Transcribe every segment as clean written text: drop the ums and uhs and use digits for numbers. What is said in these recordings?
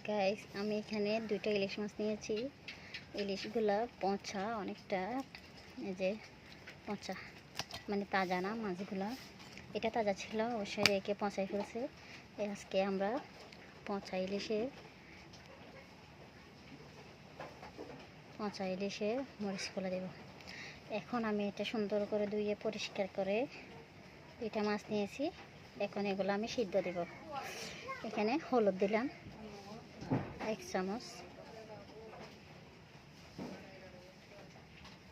Guys, আমি এখানে দুইটা ইলিশ মাছ নিয়েছি। ইলিশগুলা পচা অনেকটা, এই যে পচা, মানে তাজা না মাছগুলা। এটা তাজা ছিল, অবশ্যই রেখে পচাই ফেলছে। আজকে আমরা পচা ইলিশে মরিচ খোলা দেব। এখন আমি এটা সুন্দর করে ধুয়ে পরিষ্কার করে এটা মাছ নিয়েছি। এখন এগুলো আমি সিদ্ধ দেব। এখানে হলুদ দিলাম 1 চামচ,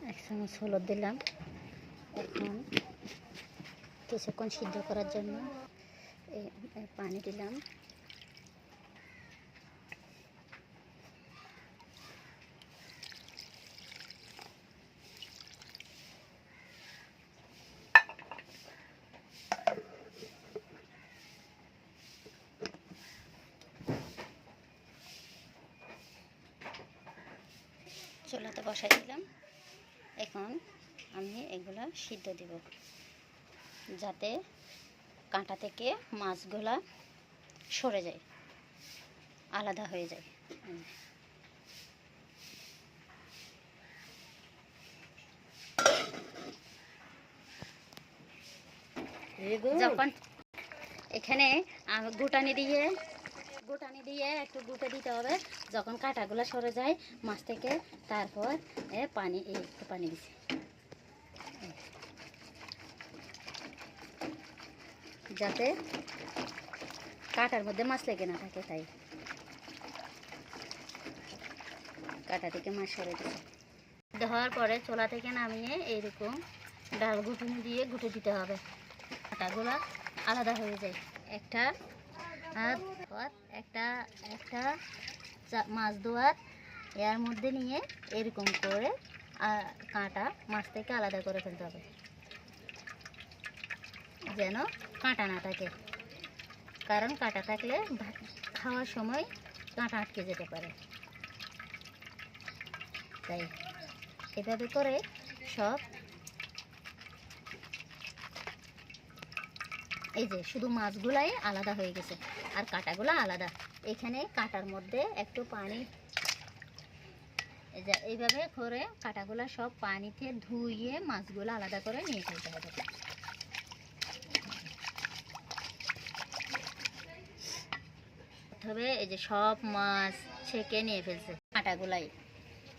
1 চামচ হলুদ দিলাম। এখন কিছুক্ষণ সিদ্ধ করার জন্য পানি দিলাম। চুলাতে বসাই দিলাম। এখন আমি এগুলা সিদ্ধ দিব, যাতে কাঁটা থেকে মাছগুলা সরে যায়, আলাদা হয়ে যায়। যখন এখানে গুটানি দিয়ে একটু গুটে দিতে হবে, যখন কাঁটাগুলো সরে যায় মাছ থেকে। তারপর পানি একটু পানি দিছি, যাতে কাঁটার মধ্যে মাছ লেগে না থাকে। তাই কাঁটা থেকে মাছ সরে দিচ্ছে। দেওয়ার পরে চোলা থেকে নামিয়ে এইরকম ডাল ঘুটুনি দিয়ে গুটে দিতে হবে, কাঁটাগুলো আলাদা হয়ে যায়। একটা মাছ ধোয়ার এর মধ্যে নিয়ে এরকম করে কাঁটা মাছ থেকে আলাদা করে ফেলতে হবে, যেন কাঁটা না থাকে। কারণ কাঁটা থাকলে খাওয়ার সময় কাঁটা আটকে যেতে পারে। তাই এভাবে করে সব, এই যে শুধু মাছগুলাই আলাদা হয়ে গেছে আর কাঁটাগুলো আলাদা। এখানে কাঁটার মধ্যে একটু পানি, এইভাবে করে কাঁটাগুলো সব পানিতে ধুইয়ে মাছগুলো আলাদা করে নিয়ে ফেলতে হবে। তবে এই যে সব মাছ ছেঁকে নিয়ে ফেলছে কাঁটাগুলাই,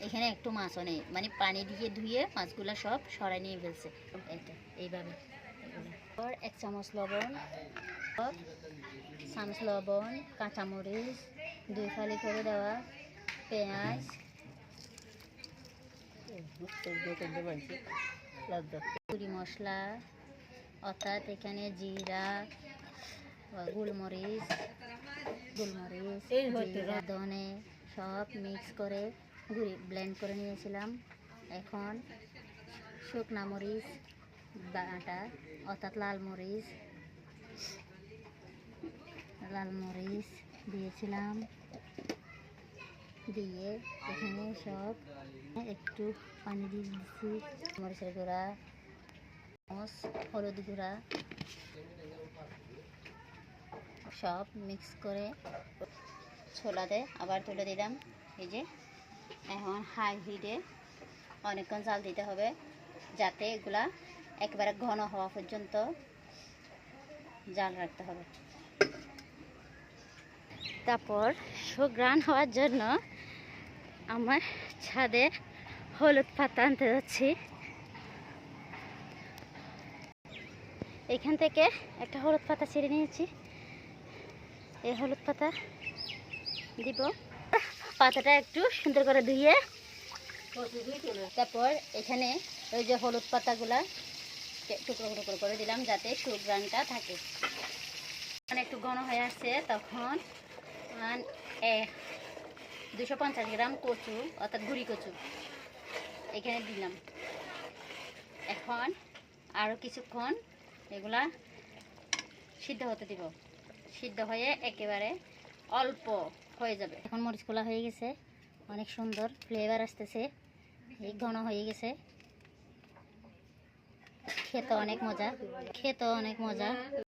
এখানে একটু মাছও নেই, মানে পানি দিয়ে ধুয়ে মাছগুলো সব সরাই নিয়ে ফেলছে। এইভাবে 1 চামচ লবণ, কাঁচামরিচ 2 ফালি করে দেওয়া, পেঁয়াজ, গুঁড়ি মশলা, অর্থাৎ এখানে জিরা, গোলমরিচ, জিরা, ধনে সব মিক্স করে ব্লেন্ড করে নিয়েছিলাম। এখন শুকনা মরিচ বাটা, অর্থাৎ লাল মরিচ দিয়েছিলাম। দিয়ে এখানে সব একটু পানি দিয়ে দিচ্ছি, মরিচের গুঁড়া, হলুদ গুঁড়া সব মিক্স করে ছোলাতে আবার তুলে দিলাম। এই যে এখন হাই হিটে অনেকক্ষণ জাল দিতে হবে, যাতে এগুলা একেবারে ঘন হওয়া পর্যন্ত জাল রাখতে হবে। তারপর সুঘ্রাণ হওয়ার জন্য আমার ছাদে হলুদ পাতা আনতে যাচ্ছি। এখান থেকে একটা হলুদ পাতা ছিঁড়ে নিয়েছি। এই হলুদ পাতা দিব, পাতাটা একটু সুন্দর করে ধুয়ে, তারপর এখানে ওই যে হলুদ পাতাগুলা টুকরো টুকরো করে দিলাম, যাতে সুঘ্রাণটা থাকে। একটু ঘন হয়ে আসছে, তখন 250 গ্রাম কচু, অর্থাৎ গুঁড়ি কচু এখানে দিলাম। এখন আরও কিছুক্ষণ এগুলা সিদ্ধ হতে দিব, সিদ্ধ হয়ে একেবারে অল্প হয়ে যাবে। এখন মরিচ খোলা হয়ে গেছে, অনেক সুন্দর ফ্লেভার আসতেছে, এই ঘন হয়ে গেছে। খেতে অনেক মজা।